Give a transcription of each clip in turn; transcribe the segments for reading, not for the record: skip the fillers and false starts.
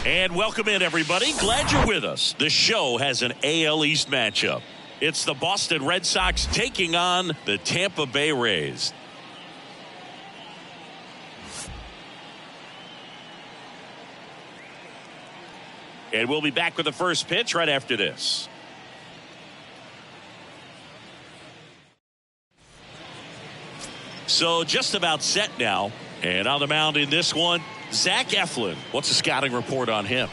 And welcome in, everybody. Glad you're with us. The show has an AL East matchup. It's the Boston Red Sox taking on the Tampa Bay Rays. And we'll be back with the first pitch right after this. So just about set now. And on the mound in this one, Zach Eflin. What's the scouting report on him?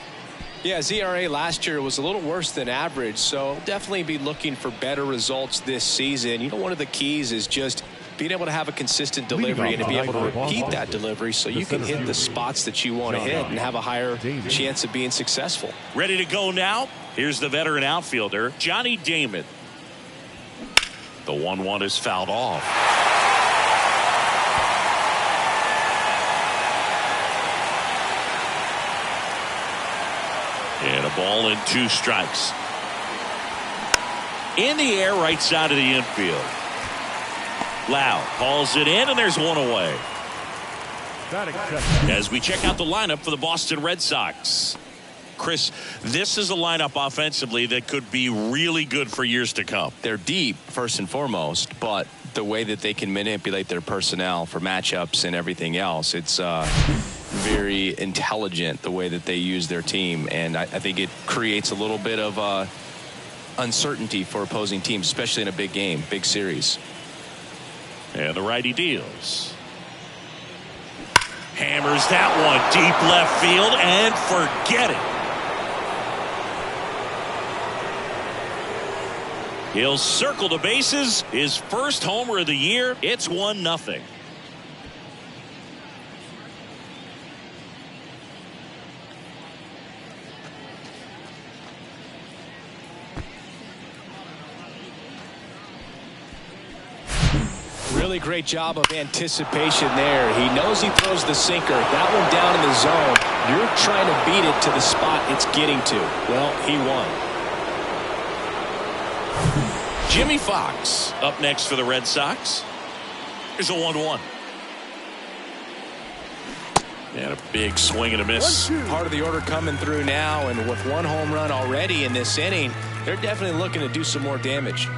Yeah, his ERA last year was a little worse than average, so definitely be looking for better results this season. You know, one of the keys is just being able to have a consistent delivery and to be able to repeat that delivery so you can hit the spots that you want to hit and have a higher chance of being successful. Ready to go now? Here's the veteran outfielder, Johnny Damon. The 1-1 is fouled off. And a ball and 2 strikes. In the air, right side of the infield. Loud calls it in, and there's one away. As we check out the lineup for the Boston Red Sox. Chris, this is a lineup offensively that could be really good for years to come. They're deep, first and foremost, but the way that they can manipulate their personnel for matchups and everything else, it's very intelligent the way that they use their team, and I think it creates a little bit of uncertainty for opposing teams, especially in a big game, big series. And the righty deals. Hammers that one deep left field and forget it. He'll circle the bases. His first homer of the year. It's 1-0. Really great job of anticipation there. He knows he throws the sinker. That one down in the zone. You're trying to beat it to the spot it's getting to. Well, he won. Jimmy Fox up next for the Red Sox. Here's a 1-1. And a big swing and a miss. Part of the order coming through now, and with 1 home run already in this inning, they're definitely looking to do some more damage.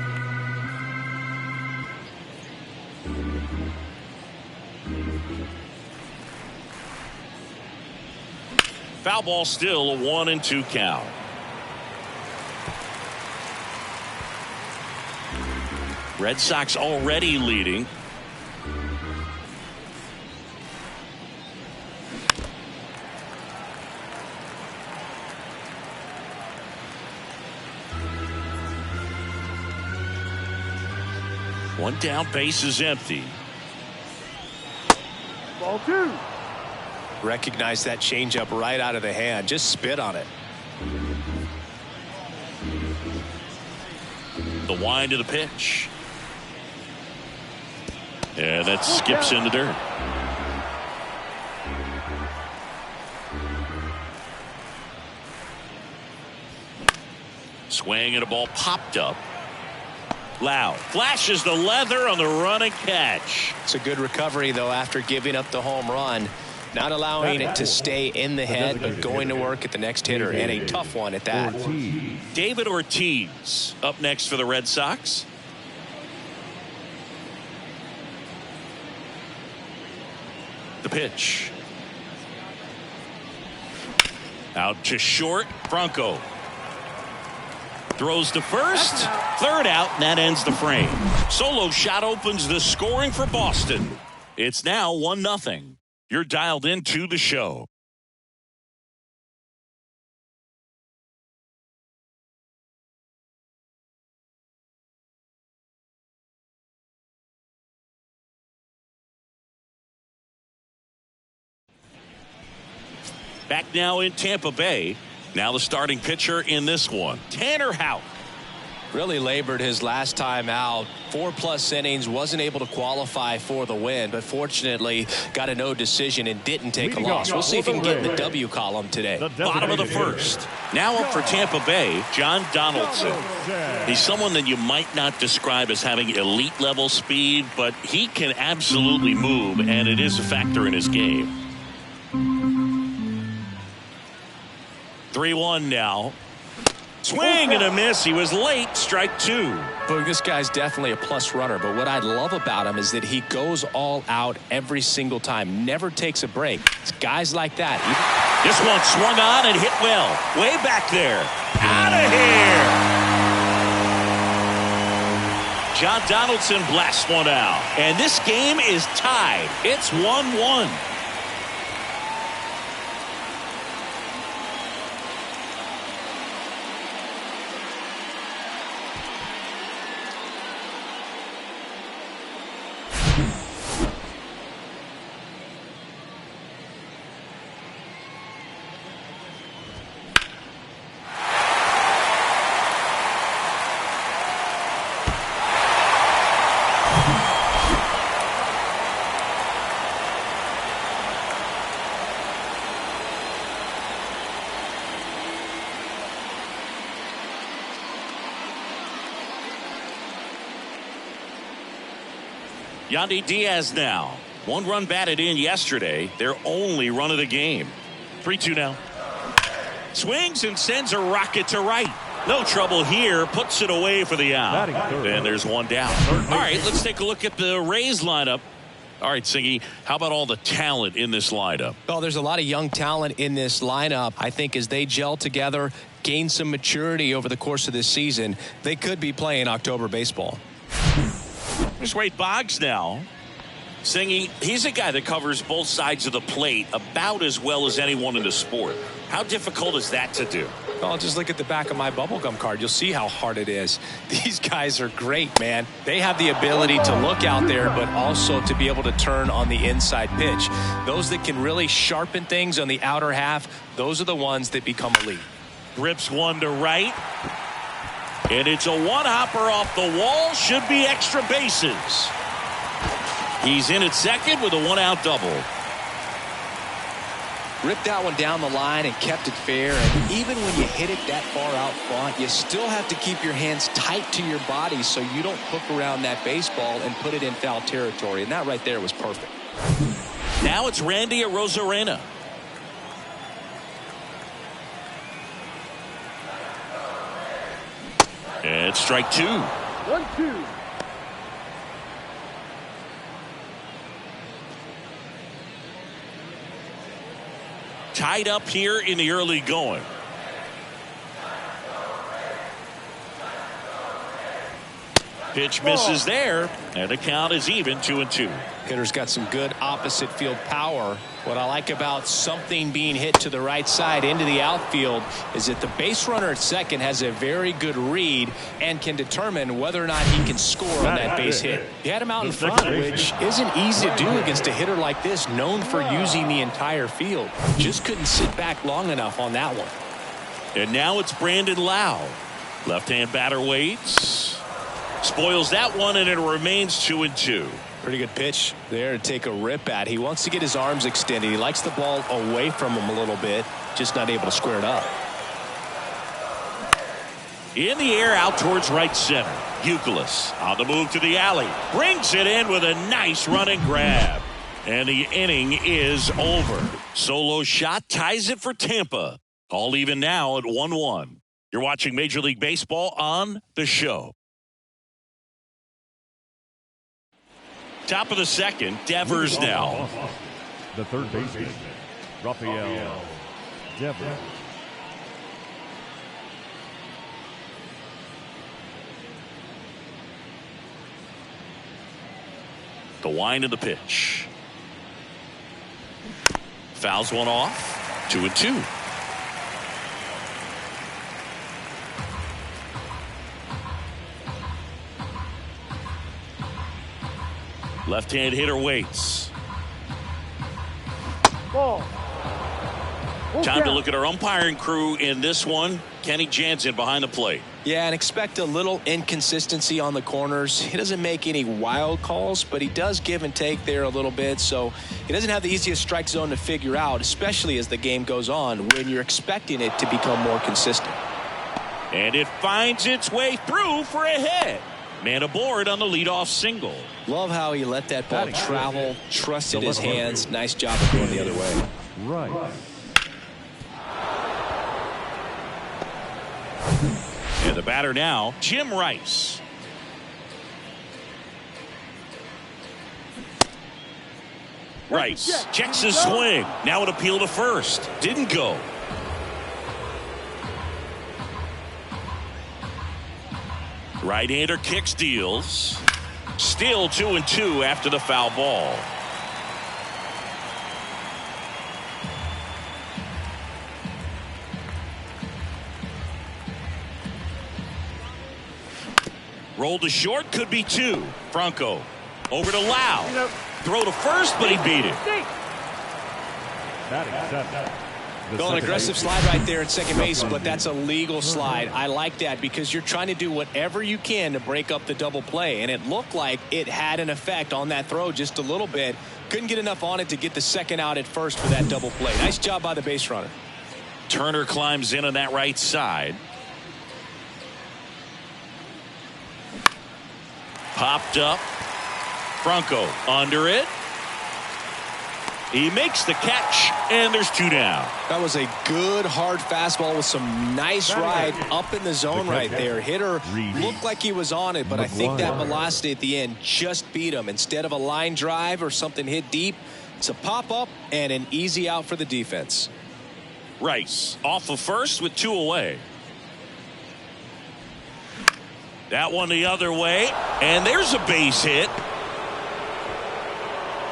Foul ball, still a 1-2 count. Red Sox already leading. One down, base is empty. Ball 2. Recognize that changeup right out of the hand. Just spit on it. The wind of the pitch. And that skips in the dirt. Swing and a ball popped up. Loud flashes the leather on the run and catch. It's a good recovery, though, after giving up the home run. Not allowing it to stay in the head, but going to work at the next hitter, and a tough one at that. David Ortiz up next for the Red Sox. The pitch. Out to short. Franco throws to first. Third out, and that ends the frame. Solo shot opens the scoring for Boston. It's now 1-0. You're dialed into the show. Back now in Tampa Bay. Now the starting pitcher in this one, Tanner Houck. Really labored his last time out. 4+ innings, wasn't able to qualify for the win, but fortunately got a no decision and didn't take a loss. We'll see if he can get in the W column today. Bottom of the first. Now up for Tampa Bay, John Donaldson. He's someone that you might not describe as having elite level speed, but he can absolutely move, and it is a factor in his game. 3-1 now. Swing and a miss. He was late. Strike 2. But this guy's definitely a plus runner. But what I love about him is that he goes all out every single time. Never takes a break. It's guys like that. This one swung on and hit well. Way back there. Out of here. John Donaldson blasts one out. And this game is tied. It's 1-1. Yandy Diaz now. 1 run batted in yesterday. Their only run of the game. 3-2 now. Swings and sends a rocket to right. No trouble here. Puts it away for the out. And there's one down. All right, let's take a look at the Rays lineup. All right, Siggy, how about all the talent in this lineup? Well, there's a lot of young talent in this lineup. I think as they gel together, gain some maturity over the course of this season, they could be playing October baseball. There's Wade Boggs now. Singy, he's a guy that covers both sides of the plate about as well as anyone in the sport. How difficult is that to do? Well, just look at the back of my bubblegum card. You'll see how hard it is. These guys are great, man. They have the ability to look out there, but also to be able to turn on the inside pitch. Those that can really sharpen things on the outer half, those are the ones that become elite. Grips one to right. And it's a one-hopper off the wall. Should be extra bases. He's in at second with a one-out double. Ripped that one down the line and kept it fair. And even when you hit it that far out front, you still have to keep your hands tight to your body so you don't hook around that baseball and put it in foul territory. And that right there was perfect. Now it's Randy Arozarena. And strike 2. 1-2. Tied up here in the early going. Pitch misses there, and the count is even 2-2. Hitter's got some good opposite field power. What I like about something being hit to the right side into the outfield is that the base runner at second has a very good read and can determine whether or not he can score on that base hit. He had him out in front, which isn't easy to do against a hitter like this, known for using the entire field. Just couldn't sit back long enough on that one. And now it's Brandon Lau. Left-hand batter waits. Spoils that one, and it remains 2-2. Pretty good pitch there to take a rip at. He wants to get his arms extended. He likes the ball away from him a little bit, just not able to square it up. In the air out towards right center. Youkilis on the move to the alley. Brings it in with a nice running grab. And the inning is over. Solo shot ties it for Tampa. All even now at 1-1. You're watching Major League Baseball on The Show. Top of the second, Devers now. The third baseman, Rafael Devers. The wind of the pitch. Fouls one off. 2-2. Left-hand hitter waits. Ball. Time to look at our umpiring crew in this one. Kenny Jansen behind the plate. Yeah, and expect a little inconsistency on the corners. He doesn't make any wild calls, but he does give and take there a little bit. So he doesn't have the easiest strike zone to figure out, especially as the game goes on when you're expecting it to become more consistent. And it finds its way through for a hit. Man aboard on the leadoff single. Love how he let that ball travel, trusted his hands. Nice job of going the other way. Right. And the batter now, Jim Rice. Rice checks his swing. Now an appeal to first. Didn't go. Right-hander kicks, deals. Still 2-2 after the foul ball. Roll to short, could be 2. Franco over to Lau. Throw to first, but he beat it. Well, an aggressive slide right there at second base, but that's a legal slide. I like that because you're trying to do whatever you can to break up the double play, and it looked like it had an effect on that throw just a little bit. Couldn't get enough on it to get the second out at first for that double play. Nice job by the base runner. Turner climbs in on that right side. Popped up. Franco under it. He makes the catch, and there's 2 down. That was a good, hard fastball with some nice ride up in the zone right there. Hitter looked like he was on it, but I think that velocity at the end just beat him. Instead of a line drive or something hit deep, it's a pop-up and an easy out for the defense. Rice off of first with 2 away. That one the other way, and there's a base hit.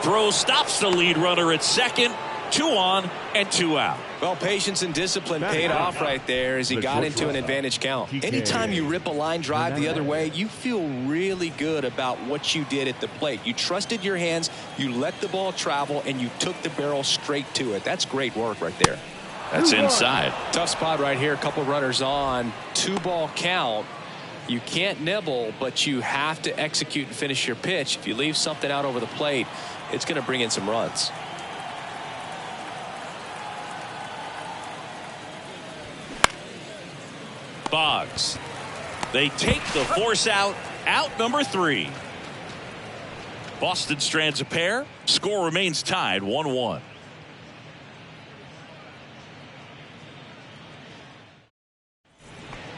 Throw stops the lead runner at second. 2 on and 2 out. Well, patience and discipline paid off right there as he got into an advantage count. Anytime you rip a line drive the other way, you feel really good about what you did at the plate. You trusted your hands, you let the ball travel, and you took the barrel straight to it. That's great work right there. That's inside. Tough spot right here. A couple runners on. 2-ball count. You can't nibble, but you have to execute and finish your pitch. If you leave something out over the plate, it's going to bring in some runs. Boggs. They take the force out number 3. Boston strands a pair. Score remains tied 1-1.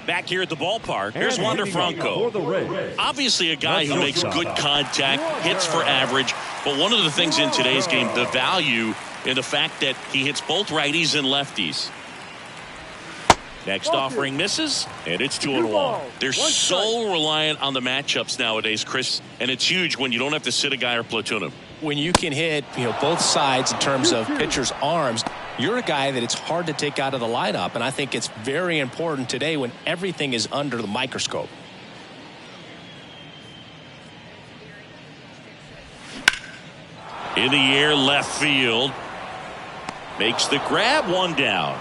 Back here at the ballpark, here's Wander Franco. Obviously a guy who makes good contact, hits for average, but one of the things in today's game, the value in the fact that he hits both righties and lefties. Next offering misses, and it's 2-1. They're so reliant on the matchups nowadays, Chris, and it's huge when you don't have to sit a guy or platoon him. When you can hit, both sides in terms of pitchers' arms, you're a guy that it's hard to take out of the lineup, and I think it's very important today when everything is under the microscope. In the air, left field. Makes the grab, 1 down.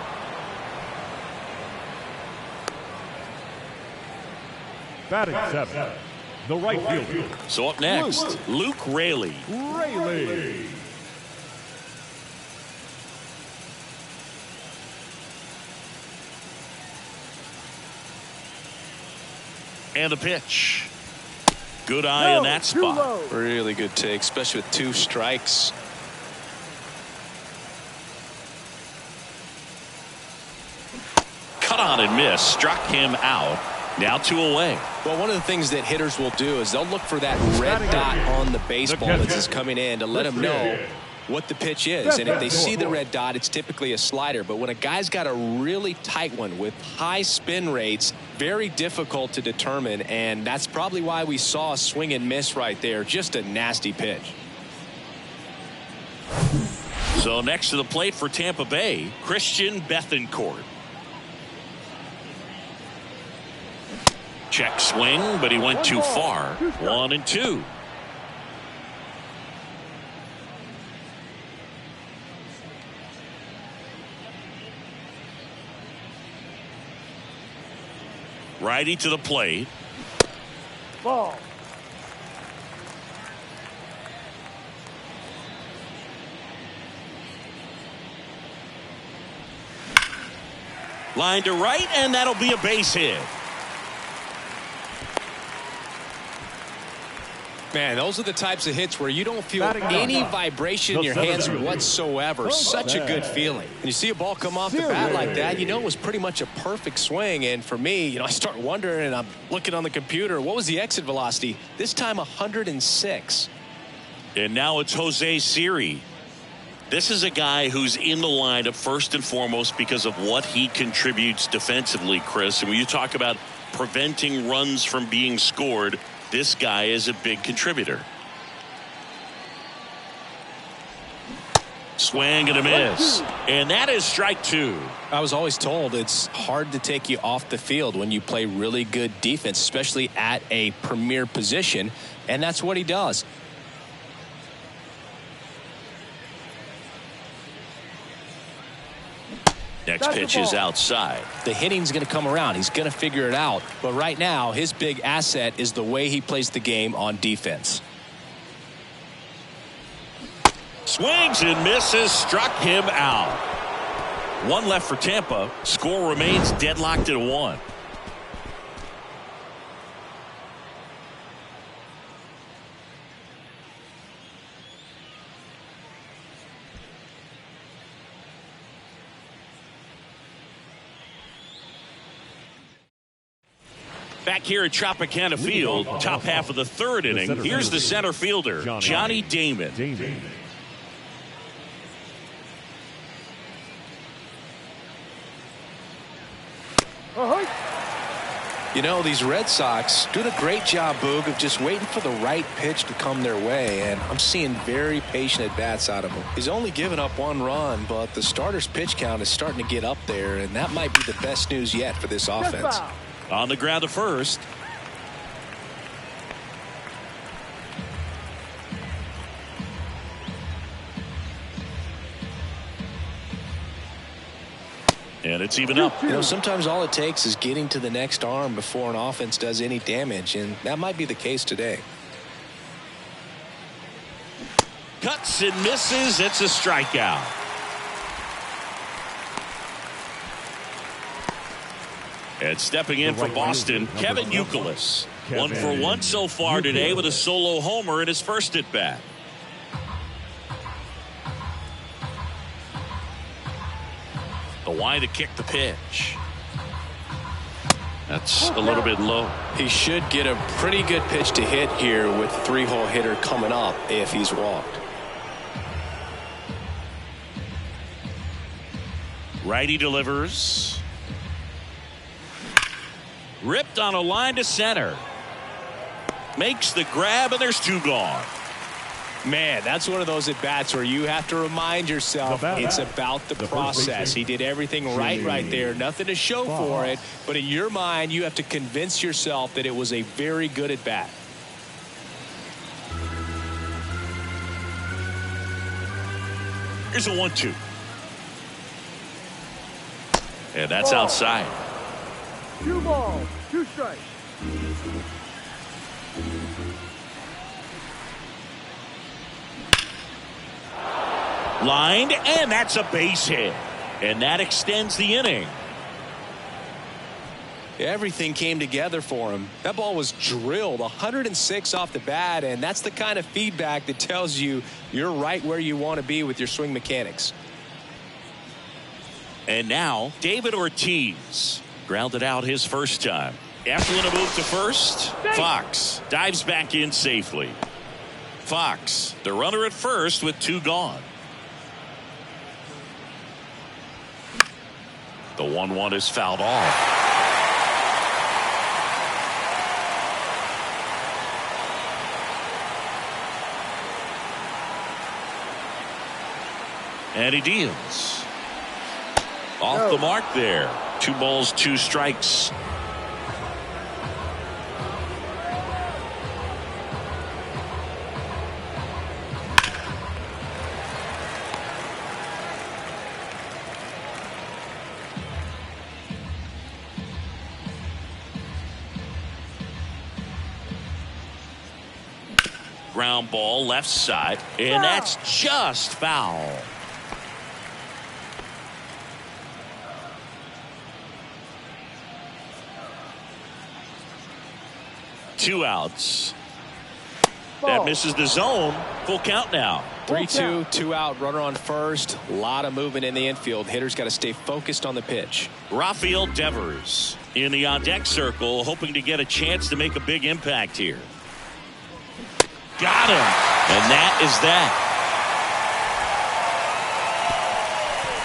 Batting 7, the right fielder. So up next, Luke Raley. And the pitch. Good eye in that spot. Really good take, especially with 2 strikes. Cut on and miss. Struck him out. Now 2 away. Well, one of the things that hitters will do is they'll look for that red dot on the baseball that's coming in to let them know what the pitch is. And if they see the red dot, it's typically a slider. But when a guy's got a really tight one with high spin rates, very difficult to determine. And that's probably why we saw a swing and miss right there. Just a nasty pitch. So next to the plate for Tampa Bay, Christian Bethancourt. Check swing, but he went too far. 1-2. Righty to the plate. Ball. Line to right, and that'll be a base hit. Man, those are the types of hits where you don't feel any vibration in your hands whatsoever. Such a good feeling. And you see a ball come off the bat like that, you know it was pretty much a perfect swing. And for me, you know, I start wondering, and I'm looking on the computer, what was the exit velocity? This time 106. And now it's Jose Siri. This is a guy who's in the lineup first and foremost because of what he contributes defensively, Chris. And when you talk about preventing runs from being scored, this guy is a big contributor. Swing and a miss. And that is strike two. I was always told it's hard to take you off the field when you play really good defense, especially at a premier position. And that's what he does. Next pitch is outside. The hitting's going to come around. He's going to figure it out. But right now, his big asset is the way he plays the game on defense. Swings and misses, struck him out. One left for Tampa. Score remains deadlocked at 1. Back here at Tropicana Field, top half of the third inning. Here's the center fielder, Johnny Damon. You know, these Red Sox doing a great job, Boog, of just waiting for the right pitch to come their way, and I'm seeing very patient at-bats out of him. He's only given up 1 run, but the starter's pitch count is starting to get up there, and that might be the best news yet for this offense. On the ground to first. And it's even up. You know, sometimes all it takes is getting to the next arm before an offense does any damage, and that might be the case today. Cuts and misses. It's a strikeout. And stepping in for Boston, Kevin Youkilis. 1 for 1 so far today with a solo homer in his first at bat. The wide to kick the pitch. That's a little bit low. He should get a pretty good pitch to hit here with 3-hole hitter coming up if he's walked. Righty delivers. Ripped on a line to center. Makes the grab, and there's 2 gone. Man, that's one of those at-bats where you have to remind yourself it's about the process. He did everything right there. Nothing to show for it. But in your mind, you have to convince yourself that it was a very good at-bat. Here's a 1-2. And that's outside. 2 balls, 2 strikes. Lined, and that's a base hit. And that extends the inning. Everything came together for him. That ball was drilled 106 off the bat, and that's the kind of feedback that tells you you're right where you want to be with your swing mechanics. And now, David Ortiz grounded out his first time. Eflin a move to first. Fox dives back in safely. Fox, the runner at first with 2 gone. The 1-1 is fouled off. And he deals. Off the mark there. 2 balls, 2 strikes. Ground ball left side, and that's just foul. Two outs. That misses the zone. Full count now. 3-2, 2 out, runner on first. A lot of movement in the infield. Hitters got to stay focused on the pitch. Rafael Devers in the on-deck circle, hoping to get a chance to make a big impact here. Got him. And that is that.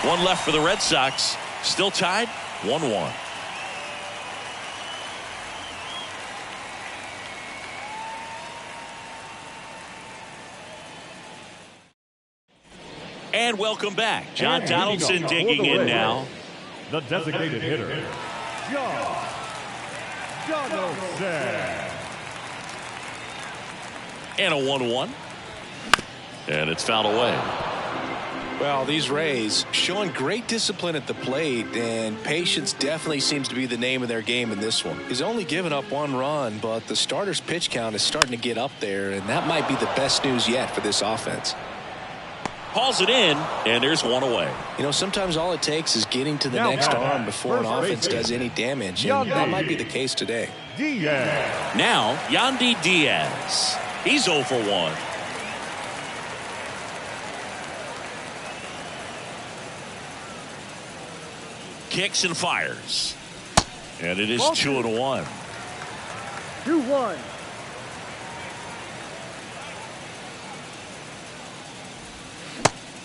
One left for the Red Sox. Still tied 1-1. And welcome back. John Donaldson digging in now. The designated hitter, John Donaldson. And a 1-1. And it's fouled away. Well, these Rays showing great discipline at the plate, and patience definitely seems to be the name of their game in this one. He's only given up 1 run, but the starter's pitch count is starting to get up there, and that might be the best news yet for this offense. Hauls it in, and there's 1 away. You know, sometimes all it takes is getting to the next arm before an offense does any damage, and that might be the case today. Diaz. Now, Yandy Diaz. He's 0 for 1. Kicks and fires. And it is 2-1. 2-1.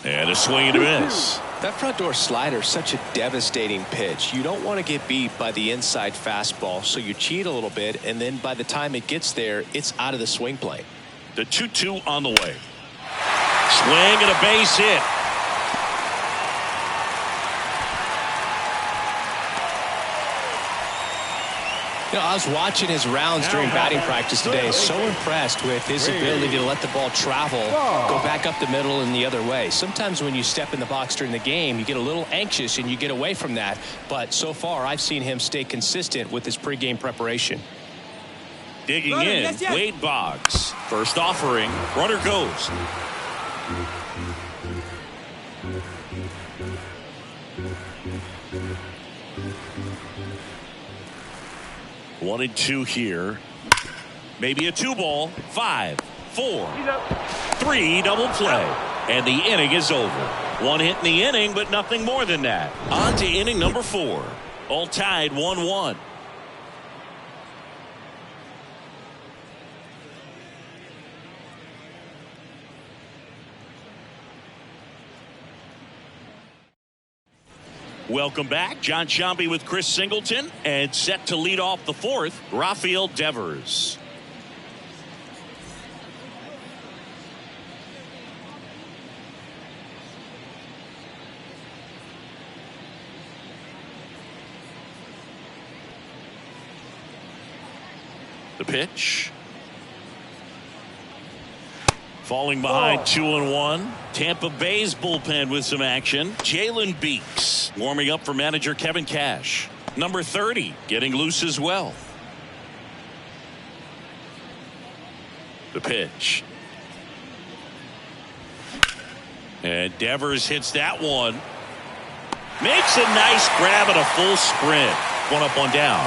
And a swing and a miss. That front door slider is such a devastating pitch. You don't want to get beat by the inside fastball, so you cheat a little bit, and then by the time it gets there, it's out of the swing plane. The 2-2 on the way. Swing and a base hit. You know, I was watching his rounds during batting practice today. So impressed with his ability to let the ball travel, go back up the middle and the other way. Sometimes when you step in the box during the game, you get a little anxious and you get away from that. But so far, I've seen him stay consistent with his pregame preparation. Digging in, Wade Boggs. First offering, runner goes. One and 2 here. Maybe a 2-ball. 5, 4, 3, double play. And the inning is over. 1 hit in the inning, but nothing more than that. On to inning number 4. All tied 1-1. Welcome back. John Sciambi with Chris Singleton, and set to lead off the 4th, Rafael Devers. The pitch. Falling behind 2-1. Tampa Bay's bullpen with some action. Jalen Beeks warming up for manager Kevin Cash. Number 30 getting loose as well. The pitch. And Devers hits that one. Makes a nice grab and a full sprint. 1 up, 1 down.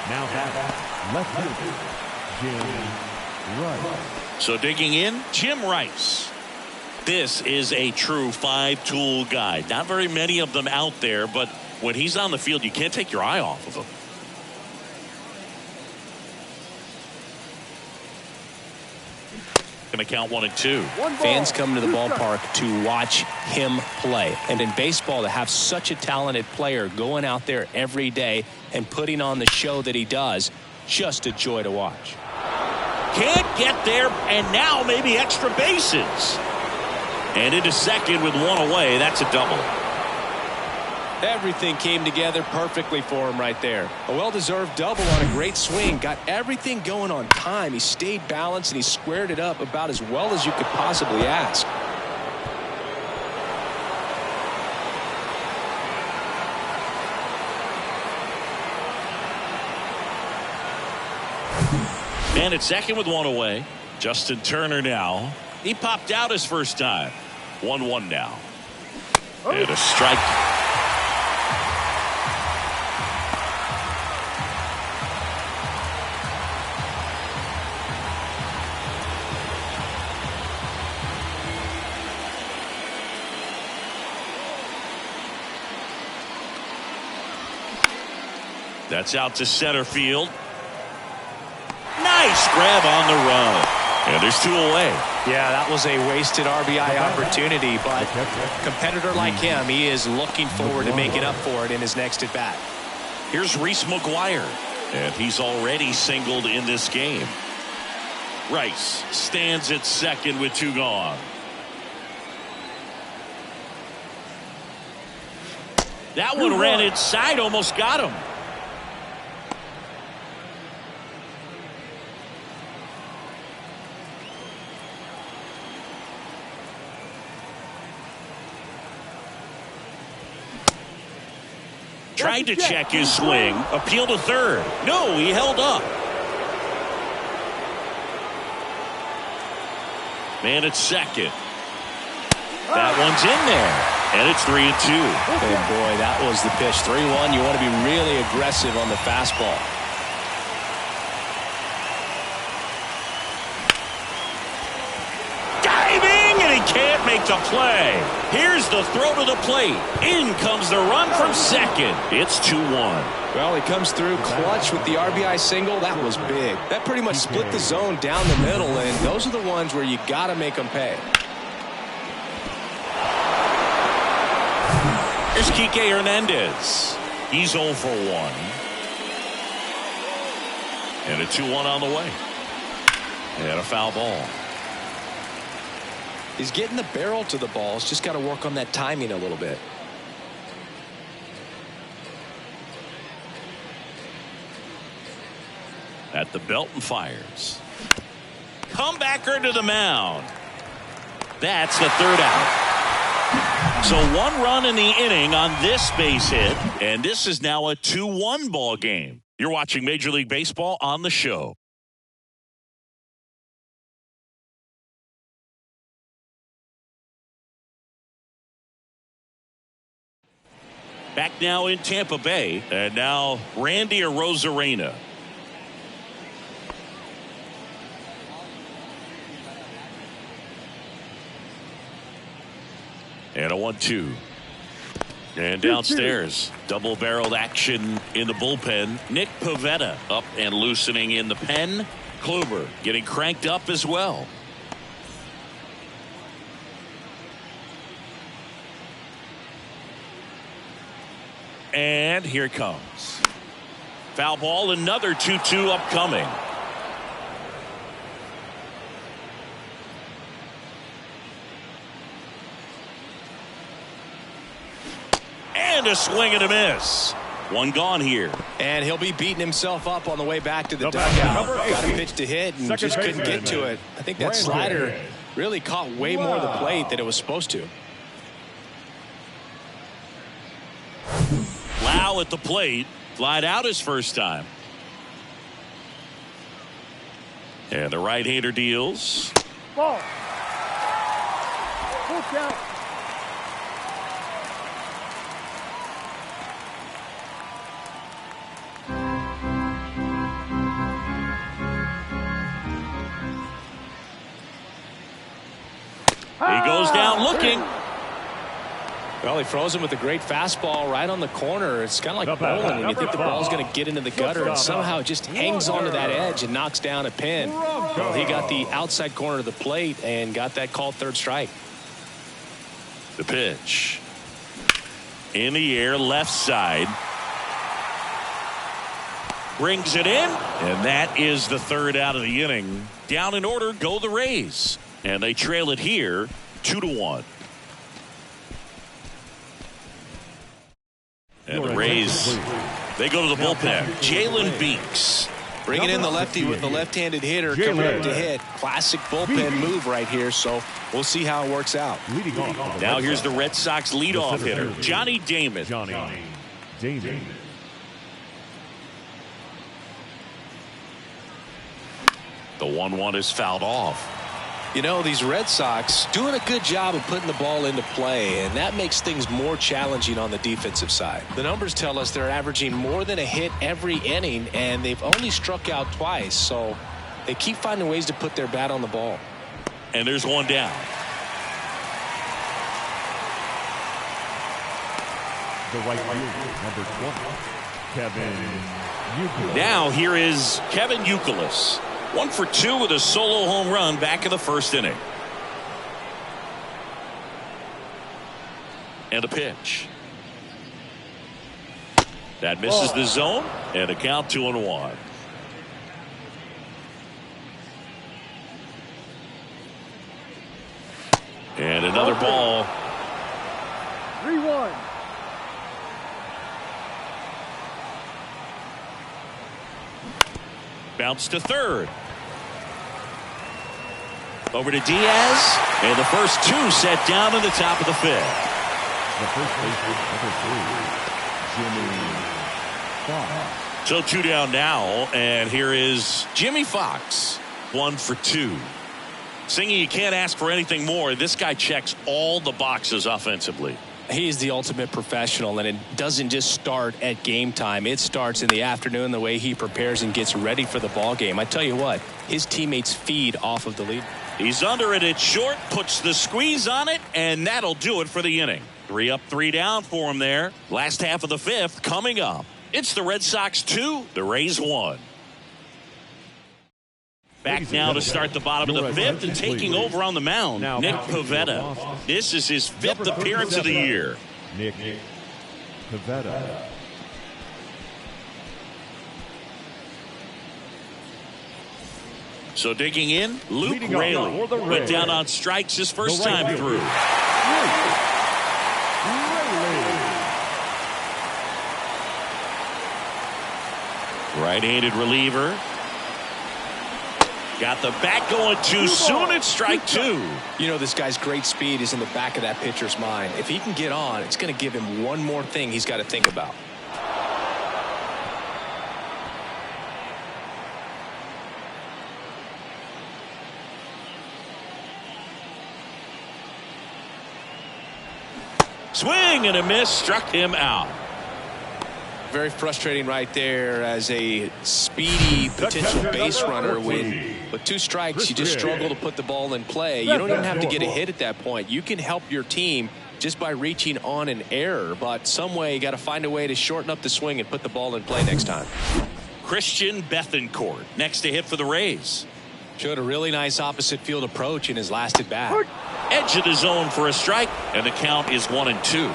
Now batting, left fielder, Jim Rice. So digging in, Jim Rice. This is a true 5-tool guy. Not very many of them out there, but when he's on the field, you can't take your eye off of him. Going to count 1 and 2. Fans come to the ballpark to watch him play. And in baseball, to have such a talented player going out there every day and putting on the show that he does, just a joy to watch. Can't get there, and now maybe extra bases. And into second with 1 away. That's a double. Everything came together perfectly for him right there. A well-deserved double on a great swing. Got everything going on time. He stayed balanced and he squared it up about as well as you could possibly ask. And at second with 1 away. Justin Turner now. He popped out his first time. 1-1 now. And a strike. That's out to center field. Nice grab on the run. And there's 2 away. Yeah, that was a wasted RBI opportunity, but a competitor like him, he is looking forward to making up for it in his next at bat. Here's Reese McGuire, and he's already singled in this game. Rice stands at second with 2 gone. That one ran inside, almost got him. Tried to check his swing. Appeal to third. No, he held up. Man at second. That one's in there. And it's 3-2. And boy, that was the pitch. 3-1. You want to be really aggressive on the fastball. Diving, and he can't make the play. Here's the throw to the plate. In comes the run from second. It's 2-1. Well, he comes through clutch with the RBI single. That was big. That pretty much split the zone down the middle, and those are the ones where you got to make them pay. Here's Kike Hernandez. He's 0 for 1. And a 2-1 on the way. And a foul ball. He's getting the barrel to the ball. He's just got to work on that timing a little bit. At the belt and fires. Comebacker to the mound. That's the 3rd out. So 1 run in the inning on this base hit. And this is now a 2-1 ball game. You're watching Major League Baseball on the show. Back now in Tampa Bay. And now Randy Arozarena. And a 1-2. And downstairs, double-barreled action in the bullpen. Nick Pivetta up and loosening in the pen. Kluber getting cranked up as well. And here it comes. Foul ball, another 2-2 upcoming. And a swing and a miss. 1 gone here. And he'll be beating himself up on the way back to the dugout. Got a pitch to hit and just couldn't get to it. I think that slider really caught way more of the plate than it was supposed to. Lau at the plate. Flied out his first time. And the right-hander deals. Ball. Full count. He goes down looking. Well, he froze him with a great fastball right on the corner. It's kind of like bowling, and you think the ball's going to get into the gutter, and somehow it just hangs onto that edge and knocks down a pin. Well, he got the outside corner of the plate and got that called 3rd strike. The pitch. In the air, left side. Brings it in, and that is the 3rd out of the inning. Down in order go the Rays, and they trail it here 2-1. And the Rays, they go to the bullpen. Jalen Beeks. Bringing in the lefty with the left-handed hitter coming up to hit. Classic bullpen move right here, so we'll see how it works out. Now here's the Red Sox leadoff hitter, Johnny Damon. The 1-1 is fouled off. You know, these Red Sox doing a good job of putting the ball into play, and that makes things more challenging on the defensive side. The numbers tell us they're averaging more than a hit every inning, and they've only struck out twice, so they keep finding ways to put their bat on the ball. And there's 1 down. The right fielder, number 20. Kevin Youkilis. Now here is Kevin Youkilis. 1 for 2 with a solo home run back in the first inning. And a pitch. That misses the zone, and a count 2-1. And another ball. 3-1. Bounce to third. Over to Diaz, and the first 2 set down in the top of the 5th. The first baseman, number 3, Jimmy Fox. So 2 down now, and here is Jimmy Fox. 1 for 2. Singy, you can't ask for anything more. This guy checks all the boxes offensively. He is the ultimate professional, and it doesn't just start at game time. It starts in the afternoon, the way he prepares and gets ready for the ball game. I tell you what, his teammates feed off of the lead. He's under it at short, puts the squeeze on it, and that'll do it for the inning. 3 up, 3 down for him there. Last half of the 5th coming up. It's the Red Sox 2, the Rays 1. Back now to start the bottom of the 5th, and taking over on the mound, Nick Pivetta. This is his 5th appearance of the year. Nick Pivetta. So digging in, Luke Leading off Raley for the went Rays. down on strikes his first The right time fielder. through. Right-handed reliever. Got the bat going too soon. It's strike 2. You know, this guy's great speed is in the back of that pitcher's mind. If he can get on, it's going to give him one more thing he's got to think about. Swing and a miss, struck him out. Very frustrating right there as a speedy potential base runner. With 2 strikes, you just struggle to put the ball in play. You don't even have to get a hit at that point. You can help your team just by reaching on an error, but some way you got to find a way to shorten up the swing and put the ball in play next time. Christian Bethancourt next to hit for the Rays. Showed a really nice opposite field approach in his last at bat. Edge of the zone for a strike, and the count is 1-2.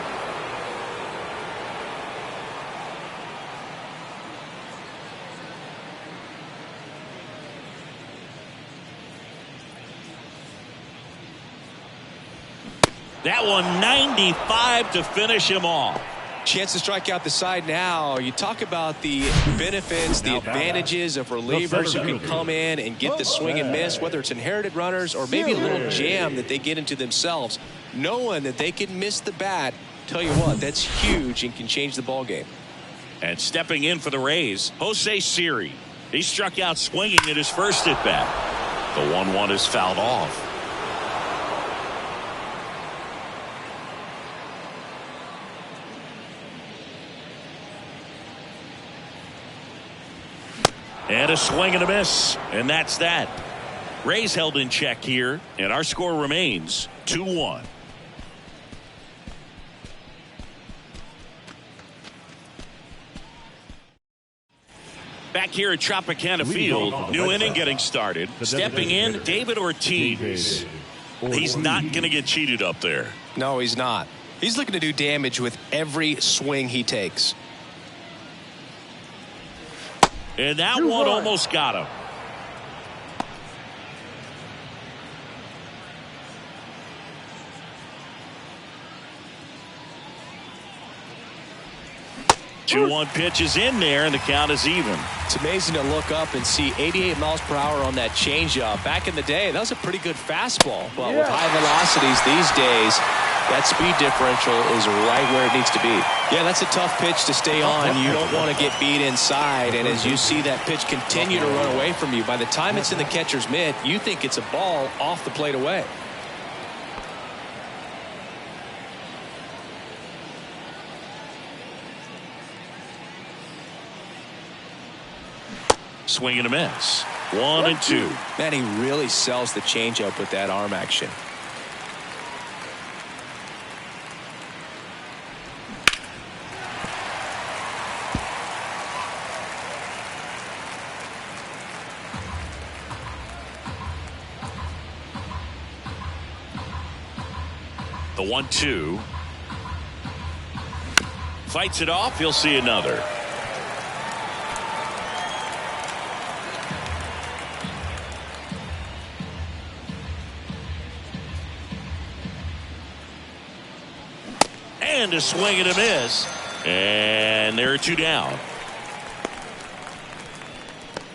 That one 95 to finish him off. Chance to strike out the side now. You talk about the benefits, the advantages of relievers who can come in and get the swing and miss, whether it's inherited runners or maybe a little jam that they get into themselves, knowing that they can miss the bat. Tell you what, that's huge and can change the ball game. And stepping in for the Rays, Jose Siri. He struck out swinging at his first at bat. The 1-1 is fouled off. And a swing and a miss, and that's that. Rays held in check here, and our score remains 2-1. Back here at Tropicana Field, new inning getting started. Stepping in, David Ortiz. He's not going to get cheated up there. No, he's not. He's looking to do damage with every swing he takes. And that one almost got him. Two-one pitch is in there, and the count is even. It's amazing to look up and see 88 miles per hour on that changeup. Back in the day, that was a pretty good fastball. But with high velocities these days, that speed differential is right where it needs to be. Yeah, that's a tough pitch to stay on. You don't want to get beat inside. And as you see that pitch continue to run away from you, by the time it's in the catcher's mitt, you think it's a ball off the plate away. Swing and a miss. 1-2. Man, he really sells the changeup with that arm action. The 1-2. Fights it off. He'll see another. And a swing and a miss. And there are 2 down.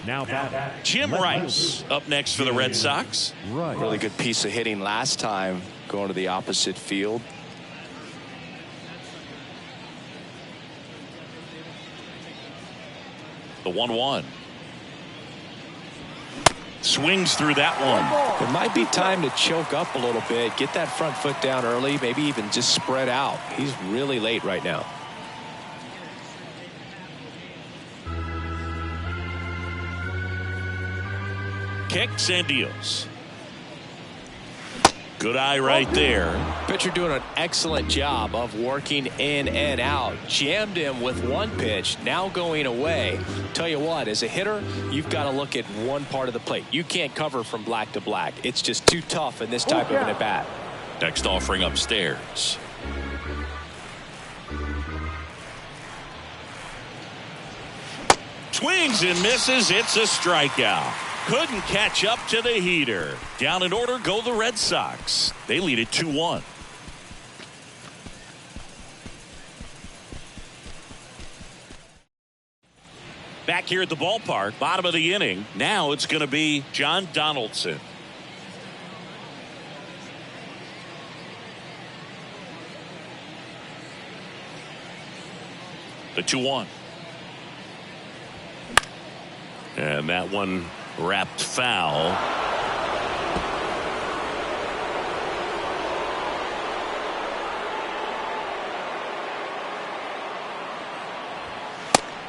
Now Jim Rice up next for the Red Sox. Really good piece of hitting last time, going to the opposite field. The 1-1. Swings through that one. It might be time to choke up a little bit, get that front foot down early, maybe even just spread out. He's really late right now. Kicks and deals. Good eye right there. Pitcher doing an excellent job of working in and out. Jammed him with one pitch, now going away. Tell you what, as a hitter, you've got to look at one part of the plate. You can't cover from black to black. It's just too tough in this type of an at-bat. Next offering upstairs. Swings and misses. It's a strikeout. Couldn't catch up to the heater. Down in order go the Red Sox. They lead it 2-1. Back here at the ballpark, bottom of the inning. Now it's going to be John Donaldson. The 2-1. And that one wrapped foul.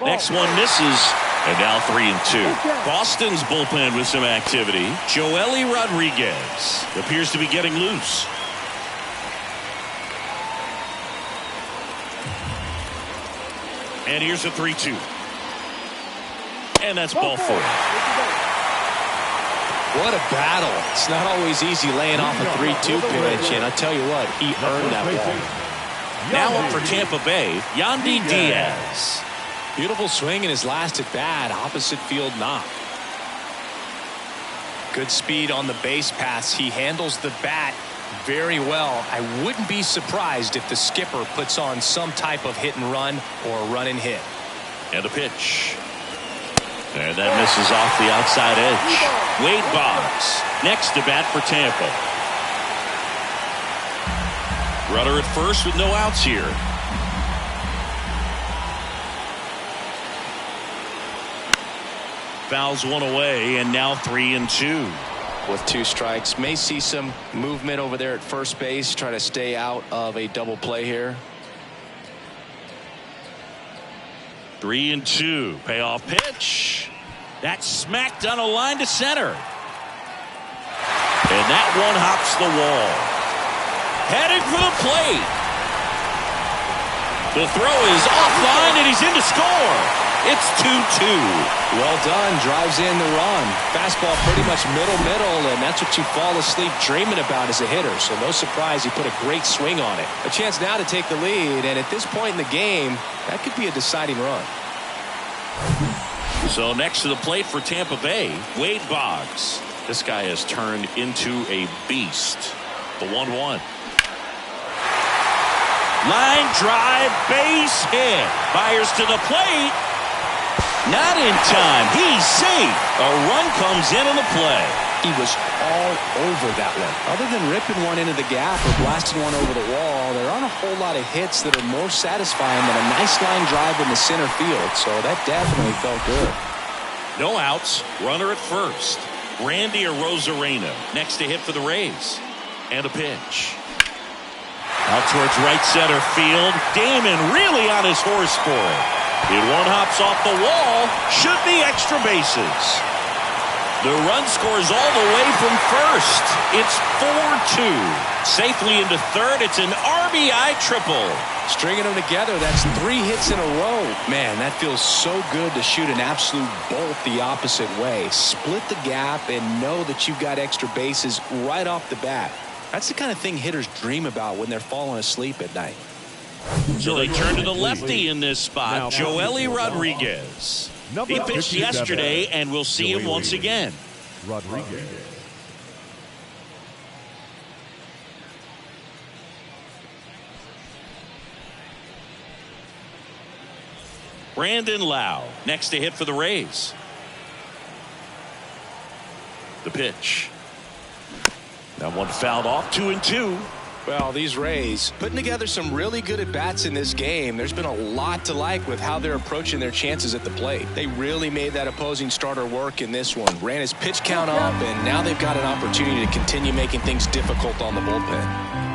Next one misses. And now 3-2. Boston's bullpen with some activity. Joely Rodriguez appears to be getting loose. And here's a 3-2. And that's ball 4. What a battle. It's not always easy laying off a 3-2 pitch, and I tell you what, he earned that ball. Now up for Tampa Bay, Yandy Diaz. Beautiful swing in his last at bat, opposite field knock. Good speed on the base pass. He handles the bat very well. I wouldn't be surprised if the skipper puts on some type of hit and run or a run and hit. And a pitch. And that misses off the outside edge. Wade Boggs next to bat for Tampa. Runner at first with no outs here. Fouls one away, and now 3-2. With 2 strikes, may see some movement over there at first base, try to stay out of a double play here. 3-2. Payoff pitch. That's smacked on a line to center. And that one hops the wall. Headed for the plate. The throw is offline and he's in to score. It's 2-2. Well done. Drives in the run. Fastball pretty much middle, and that's what you fall asleep dreaming about as a hitter. So no surprise he put a great swing on it. A chance now to take the lead, and at this point in the game, that could be a deciding run. So next to the plate for Tampa Bay, Wade Boggs. This guy has turned into a beast. The 1-1. Line drive, base hit. Fires to the plate. Not in time. He's safe. A run comes in on the play. He was all over that one. Other than ripping one into the gap or blasting one over the wall, there aren't a whole lot of hits that are more satisfying than a nice line drive in the center field. So that definitely felt good. No outs. Runner at first. Randy Arozarena next to hit for the Rays. And a pitch. Out towards right center field. Damon really on his horse for it. It one hops off the wall. Should be extra bases. The run scores all the way from first. It's 4-2. Safely into third. It's an RBI triple. Stringing them together, that's 3 hits in a row. Man, that feels so good to shoot an absolute bolt the opposite way. Split the gap and know that you've got extra bases right off the bat. That's the kind of thing hitters dream about when they're falling asleep at night. So they turn to the lefty in this spot, Joely Rodriguez. He pitched yesterday, and we'll see him once again. Rodriguez. Brandon Lau next to hit for the Rays. The pitch. That one fouled off, 2-2. Well, these Rays putting together some really good at-bats in this game. There's been a lot to like with how they're approaching their chances at the plate. They really made that opposing starter work in this one. Ran his pitch count up, and now they've got an opportunity to continue making things difficult on the bullpen.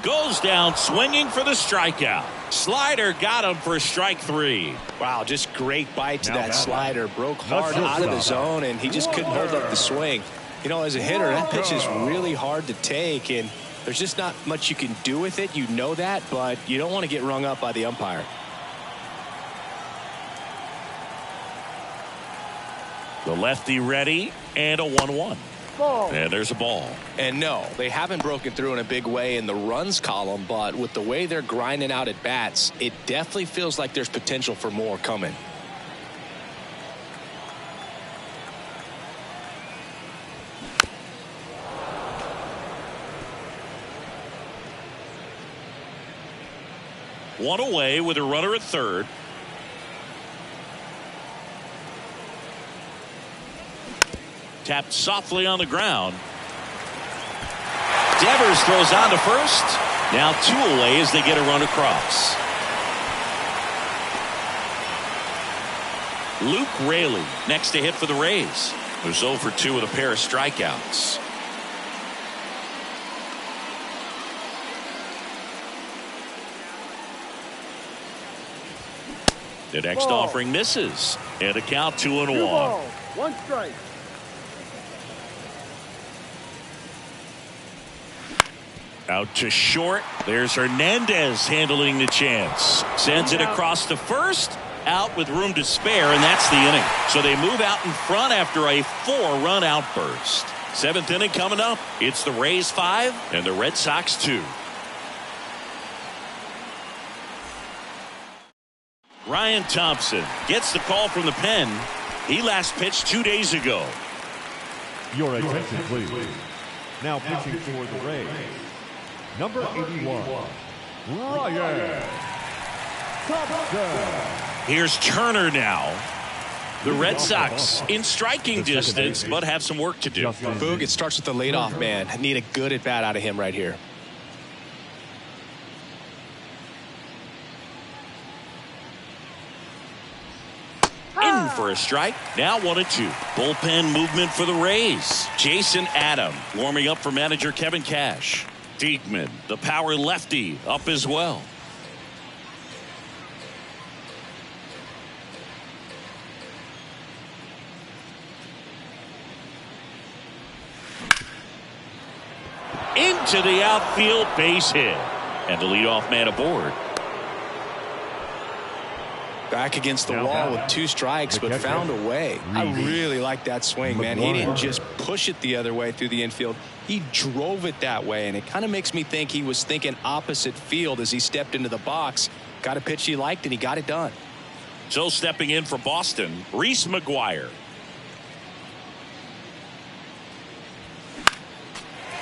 Goes down swinging for the strikeout. Slider got him for strike 3. Wow, just great bite to that slider. Broke hard out of the zone, and he just couldn't hold up the swing. You know, as a hitter, that pitch is really hard to take, and there's just not much you can do with it. You know that, but you don't want to get rung up by the umpire. The lefty ready, and a 1-1. And there's a ball. And no, they haven't broken through in a big way in the runs column, but with the way they're grinding out at bats, it definitely feels like there's potential for more coming. One away with a runner at third. Tapped softly on the ground. Devers throws on to first. Now 2 away as they get a run across. Luke Raley next to hit for the Rays. Who's 0 for 2 with a pair of strikeouts. The next offering misses. And a count 2-1. 1 strike. Out to short. There's Hernandez handling the chance. Sends it across to first. Out with room to spare, and that's the inning. So they move out in front after a 4-run outburst. 7th inning coming up. It's the Rays 5 and the Red Sox 2. Ryan Thompson gets the call from the pen. He last pitched 2 days ago. Your attention, please. Now pitching for the Rays, number 81, Ryan Thompson. Here's Turner now. The Red Sox in striking distance, but have some work to do. Boog, it starts with the leadoff man. I need a good at bat out of him right here. In for a strike. Now 1-2. Bullpen movement for the Rays. Jason Adam warming up for manager Kevin Cash. Diekman, the power lefty, up as well. Into the outfield, base hit. And the leadoff man aboard. Back against the wall with 2 strikes, but found a way. I really like that swing, man. He didn't just push it the other way through the infield. He drove it that way, and it kind of makes me think he was thinking opposite field as he stepped into the box. Got a pitch he liked, and he got it done. So stepping in for Boston, Reese McGuire.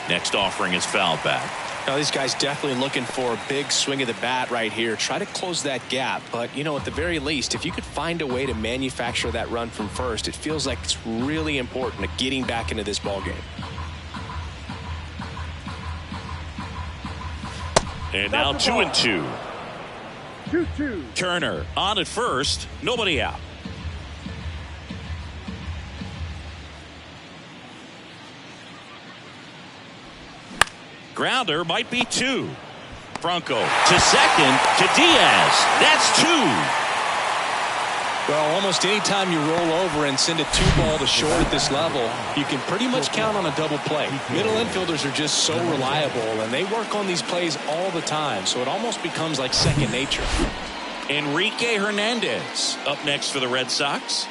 Next offering is fouled back. Now, these guys definitely looking for a big swing of the bat right here. Try to close that gap. But, you know, at the very least, if you could find a way to manufacture that run from first, it feels like it's really important to getting back into this ballgame. And now 2-2. 2-2. Turner on at first. Nobody out. Grounder might be 2. Franco to second to Diaz. That's 2. Well, almost any time you roll over and send a 2-ball to short at this level, you can pretty much count on a double play. Middle infielders are just so reliable, and they work on these plays all the time, so it almost becomes like second nature. Enrique Hernandez up next for the Red Sox.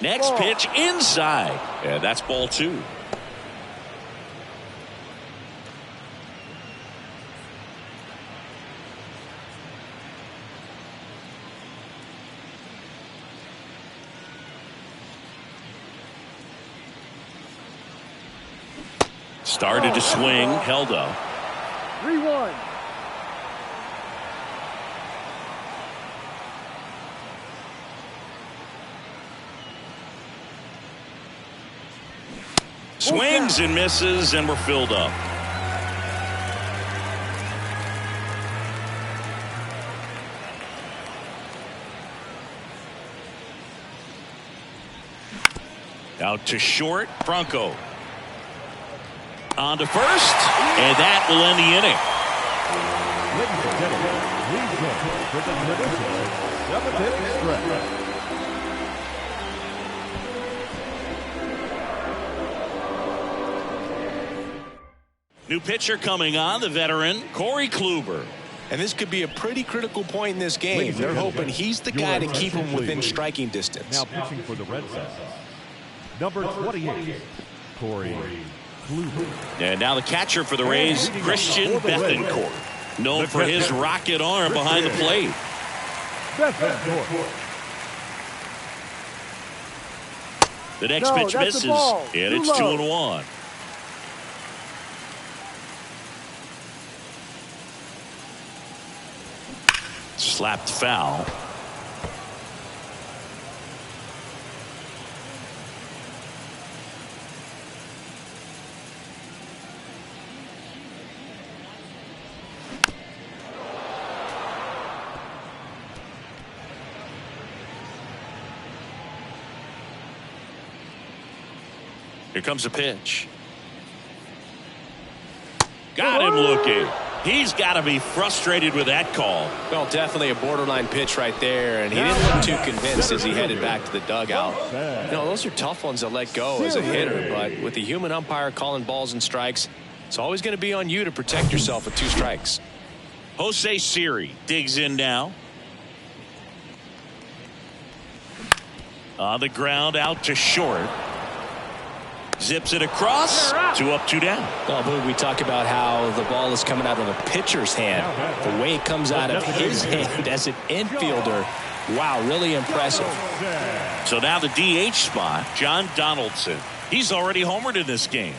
Next pitch inside. Yeah, that's ball 2. Started to swing, held up. 3-1. Swings and misses, and we're filled up. Out to short, Franco. On to first, and that will end the inning. Ladies and gentlemen, please join for the traditional 7th inning stretch. New pitcher coming on, the veteran, Corey Kluber. And this could be a pretty critical point in this game. They're hoping he's the guy to keep him within striking distance. Now pitching for the Red Sox, number 28, Corey Kluber. And now the catcher for the Rays, Christian Bethancourt, known for his rocket arm behind the plate. Bethancourt. The next pitch misses, and it's 2-1. Slapped foul. Here comes a pitch. Got him looking. He's got to be frustrated with that call. Well, definitely a borderline pitch right there, and he didn't look too convinced as he headed back to the dugout. You know, those are tough ones to let go as a hitter, but with the human umpire calling balls and strikes, it's always going to be on you to protect yourself with 2 strikes. Jose Siri digs in now. On the ground, out to short. Zips it across. 2 up, 2 down. Well, Boog, we talk about how the ball is coming out of a pitcher's hand. The way it comes out of his hand as an infielder, wow, really impressive. So now the DH spot, John Donaldson. He's already homered in this game.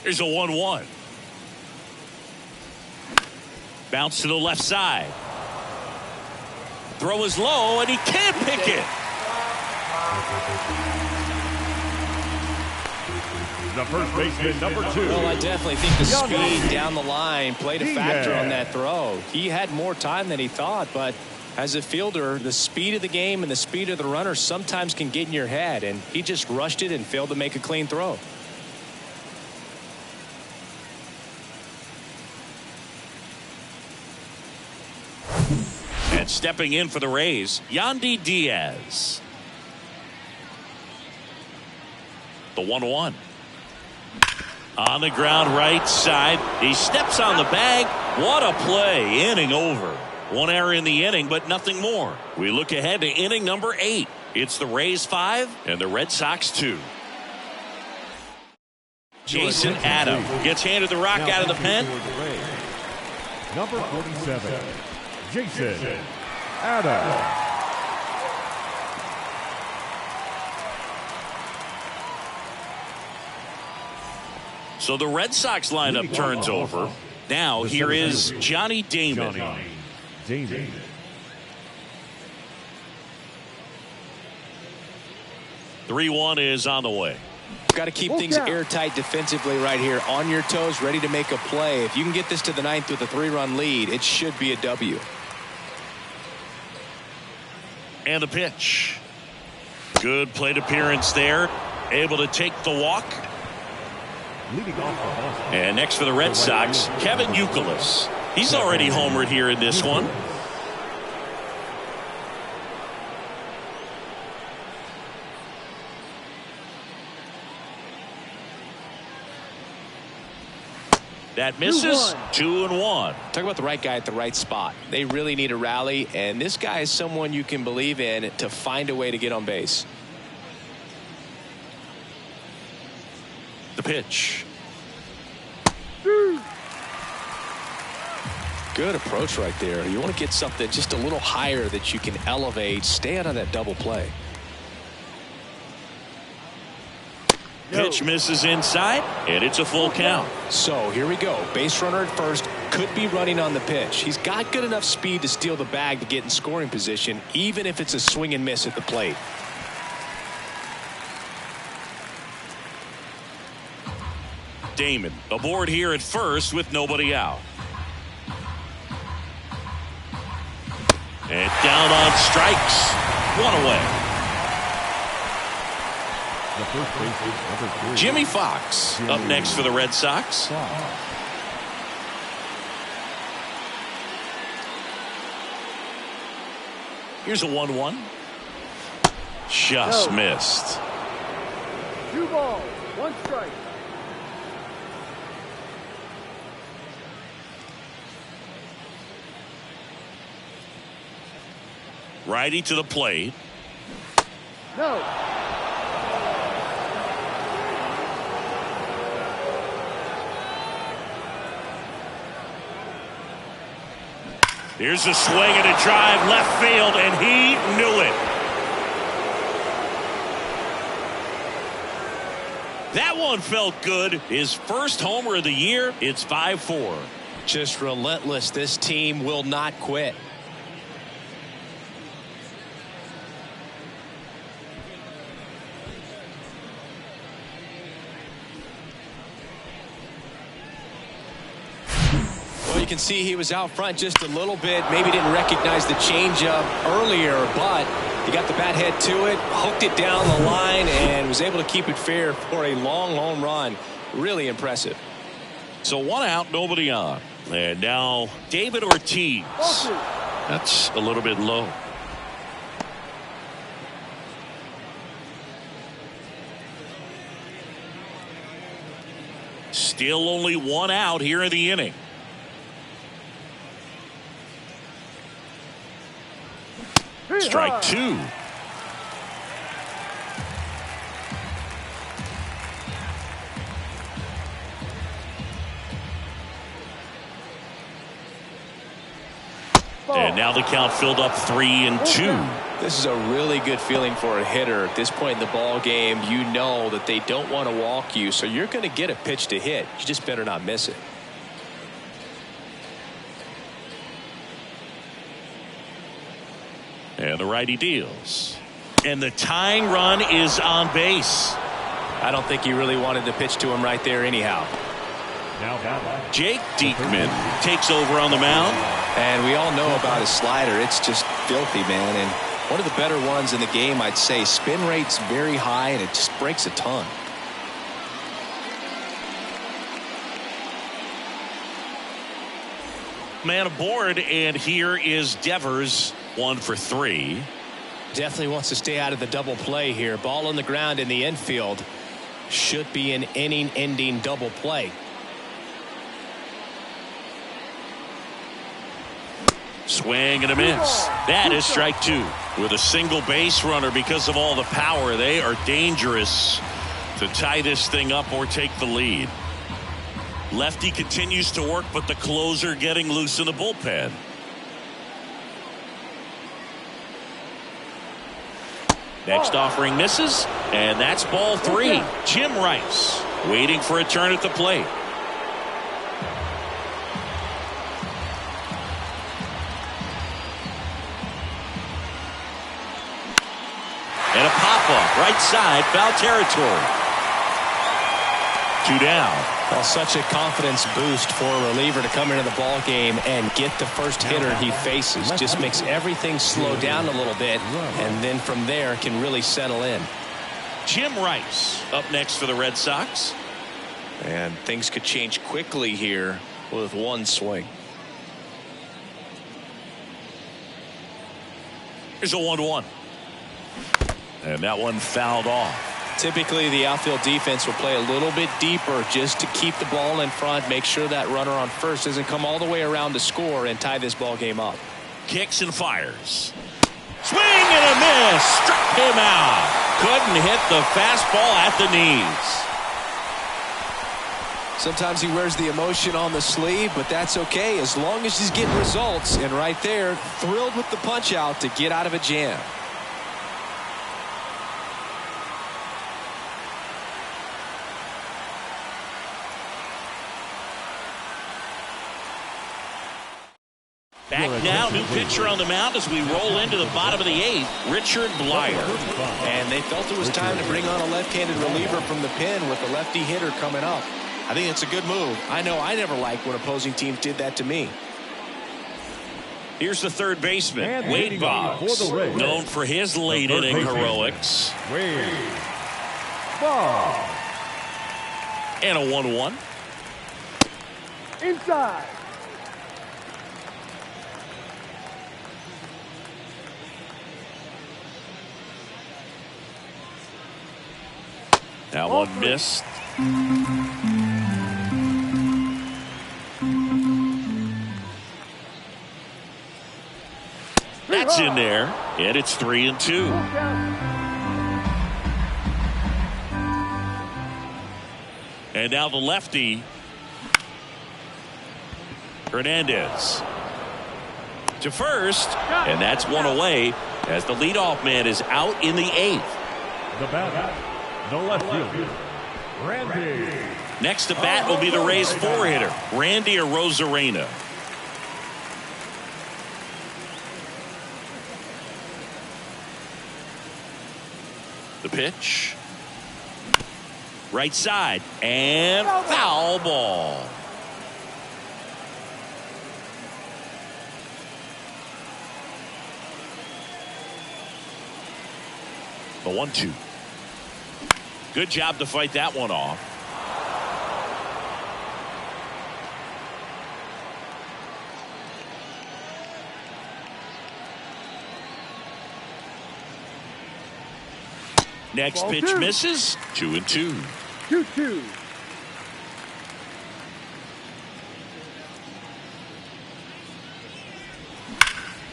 Here's a 1-1. Bounce to the left side. Throw is low, and he can't pick it. The first baseman, number 2. Well, I definitely think the speed down the line played a factor on that throw. He had more time than he thought, but as a fielder, the speed of the game and the speed of the runner sometimes can get in your head, and he just rushed it and failed to make a clean throw. And stepping in for the Rays, Yandy Diaz. The 1-1. On the ground right side. He steps on the bag. What a play. Inning over. 1 error in the inning, but nothing more. We look ahead to inning number 8. It's the Rays 5 and the Red Sox 2. Jason Adam gets handed the rock out of the pen. Number 47, Jason Adam. So the Red Sox lineup turns over. Now here is Johnny Damon. 3-1 is on the way. Got to keep things airtight defensively right here, on your toes, ready to make a play. If you can get this to the 9th with a 3-run lead, it should be a W. And the pitch. Good plate appearance there. Able to take the walk. Leading off the Boston. And next for the Red Sox, Kevin Youkilis. He's already homered here in this one. That misses. 2-1. Talk about the right guy at the right spot. They really need a rally, and this guy is someone you can believe in to find a way to get on base. The pitch. Good approach right there. You want to get something just a little higher that you can elevate. Stay out of that double play. Pitch misses inside, and it's a full count. So here we go. Base runner at first, could be running on the pitch. He's got good enough speed to steal the bag to get in scoring position, even if it's a swing and miss at the plate. Damon aboard here at first with nobody out. And down on strikes. One away. The first base is number 3. Jimmy Fox up next for the Red Sox. Here's a 1-1. Just missed. 2 balls, 1 strike. Righty to the plate. No. Here's a swing and a drive left field, and he knew it. That one felt good. His first homer of the year. It's 5-4. Just relentless. This team will not quit. Well, you can see he was out front just a little bit. Maybe didn't recognize the changeup earlier, but he got the bat head to it, hooked it down the line, and was able to keep it fair for a long home run. Really impressive. So 1 out, nobody on. And now David Ortiz. That's a little bit low. Still only 1 out here in the inning. Strike 2. And now the count filled up 3-2. This is a really good feeling for a hitter at this point in the ball game. You know that they don't want to walk you, so you're going to get a pitch to hit. You just better not miss it. And the righty deals. And the tying run is on base. I don't think he really wanted to pitch to him right there anyhow. Jake Diekman takes over on the mound. And we all know about his slider. It's just filthy, man. And one of the better ones in the game, I'd say. Spin rate's very high, and it just breaks a ton. Man aboard, and here is Devers, 1 for 3. Definitely wants to stay out of the double play here. Ball on the ground in the infield. Should be an inning-ending double play. Swing and a miss. That is strike 2. With a single base runner, because of all the power, they are dangerous to tie this thing up or take the lead. Lefty continues to work, but the closer getting loose in the bullpen. Next offering misses, and that's ball 3. Jim Rice waiting for a turn at the plate. And a pop-up right side, foul territory. 2 down. Well, such a confidence boost for a reliever to come into the ball game and get the first hitter he faces. Just makes everything slow down a little bit, and then from there can really settle in. Jim Rice up next for the Red Sox. And things could change quickly here with one swing. Here's a 1-1. And that one fouled off. Typically, the outfield defense will play a little bit deeper just to keep the ball in front, make sure that runner on first doesn't come all the way around to score and tie this ball game up. Kicks and fires. Swing and a miss. Struck him out. Couldn't hit the fastball at the knees. Sometimes he wears the emotion on the sleeve, but that's okay as long as he's getting results. And right there, thrilled with the punch out to get out of a jam. Back now, new pitcher on the mound as we roll into the bottom of the 8th, Richard Blyer. And they felt it was time to bring on a left-handed reliever from the pen with a lefty hitter coming up. I think it's a good move. I know I never liked when opposing teams did that to me. Here's the third baseman, Wade Boggs, known for his late inning heroics. Wade Boggs. And a 1-1. Inside. That one missed. That's in there, and it's 3-2. And now the lefty, Hernandez, to first, and that's one away as the leadoff man is out in the 8th. The batter, the left fielder, Randy. Next to bat will be the Rays' 4-hitter, Randy Arozarena. The pitch. Right side. And foul ball. The 1-2. Good job to fight that one off. Next Ball pitch two. misses. 2-2. 2-2.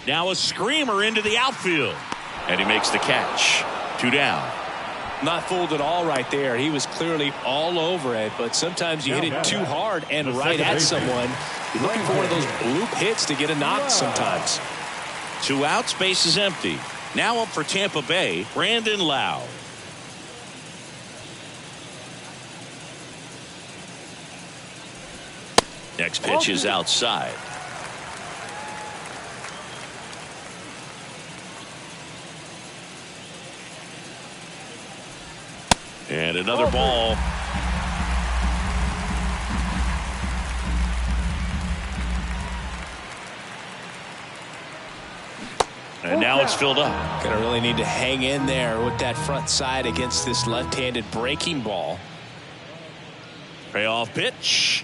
Now a screamer into the outfield. And he makes the catch. 2 down. Not fooled at all right there. He was clearly all over it, but sometimes you hit it too hard and right at someone. You're looking for one of those bloop hits to get a knock sometimes. 2 outs, base is empty. Now up for Tampa Bay, Brandon Lowe. Next pitch is outside. And another ball. And now it's filled up. Gonna really need to hang in there with that front side against this left-handed breaking ball. Payoff pitch.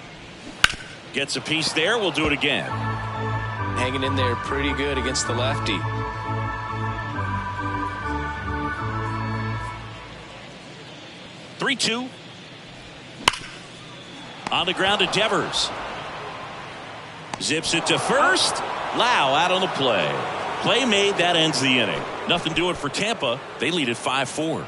Gets a piece there. We'll do it again. Hanging in there pretty good against the lefty. Three-two. On the ground to Devers. Zips it to first. Lowe out on the play. Play made. That ends the inning. Nothing doing for Tampa. They lead at 5-4.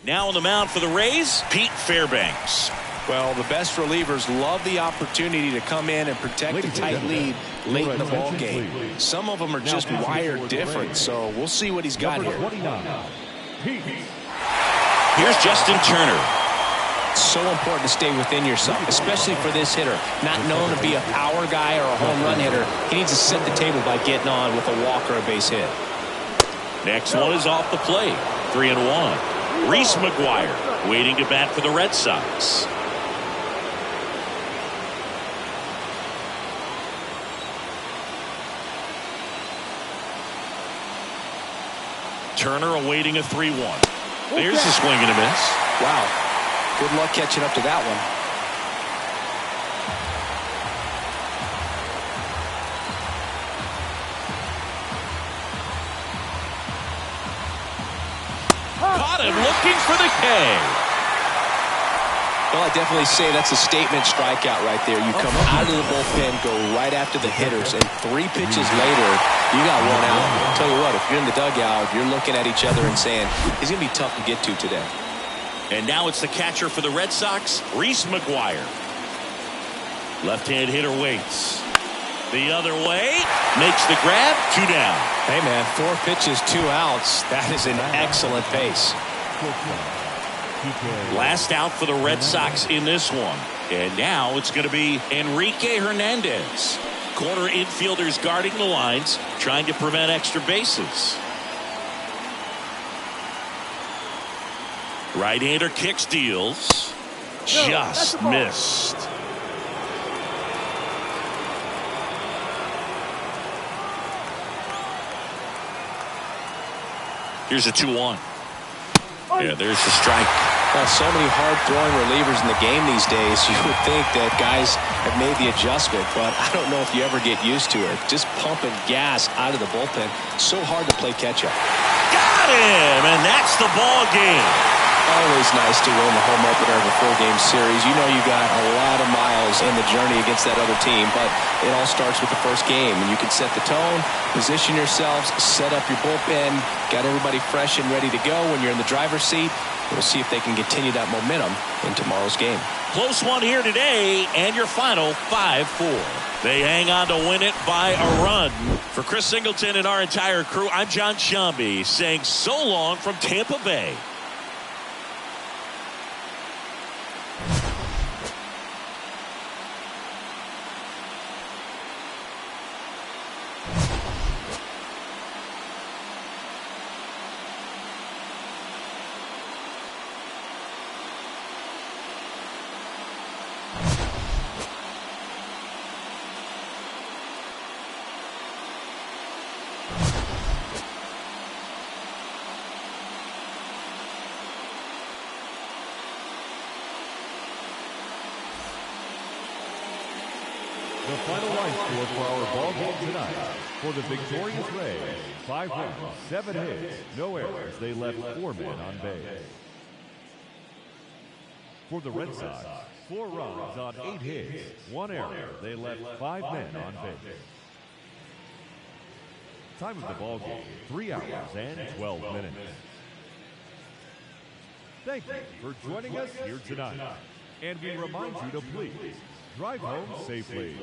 Now on the mound for the Rays, Pete Fairbanks. Well, the best relievers love the opportunity to come in and protect a tight lead late in the ball game. Some of them are just wired different, so we'll see what he's got here. Here's Justin Turner. It's so important to stay within yourself, especially for this hitter. Not known to be a power guy or a home run hitter. He needs to set the table by getting on with a walk or a base hit. Next one is off the plate. 3-1. Reese McGuire waiting to bat for the Red Sox. Turner awaiting a 3-1. There's a swing and a miss. Wow. Good luck catching up to that one. Caught him looking for the K. Well, I definitely say that's a statement strikeout right there. You come out of the bullpen, go right after the hitters, and 3 pitches later, you got 1 out. I'll tell you what, if you're in the dugout, you're looking at each other and saying, he's going to be tough to get to today. And now it's the catcher for the Red Sox, Reese McGuire. Left-hand hitter waits. The other way, makes the grab, 2 down. Hey, man, 4 pitches, 2 outs. That is an excellent pace. Last out for the Red Sox in this one. And now it's going to be Enrique Hernandez. Corner infielders guarding the lines, trying to prevent extra bases. Right-hander kicks, deals. Just missed. Here's a 2-1. Yeah, there's the strike. So many hard-throwing relievers in the game these days. You would think that guys have made the adjustment, but I don't know if you ever get used to it. Just pumping gas out of the bullpen. So hard to play catch-up. Got him, and that's the ball game. Always nice to win the home opener of a 4-game series. You know you got a lot of miles in the journey against that other team, but it all starts with the first game. And you can set the tone, position yourselves, set up your bullpen, got everybody fresh and ready to go when you're in the driver's seat. We'll see if they can continue that momentum in tomorrow's game. Close one here today, and your final 5-4. They hang on to win it by a run. For Chris Singleton and our entire crew, I'm John Shambi saying so long from Tampa Bay. The final line score for our ball game tonight. For the victorious Rays, 5 runs, 7 hits, no errors. They left 4 men on base. For the Red Sox, 4 runs on 8 hits, 1 error. They left 5 men on base. Time of the ball game, 3 hours and 12 minutes. Thank you for joining us here tonight. And we remind you to please drive home safely.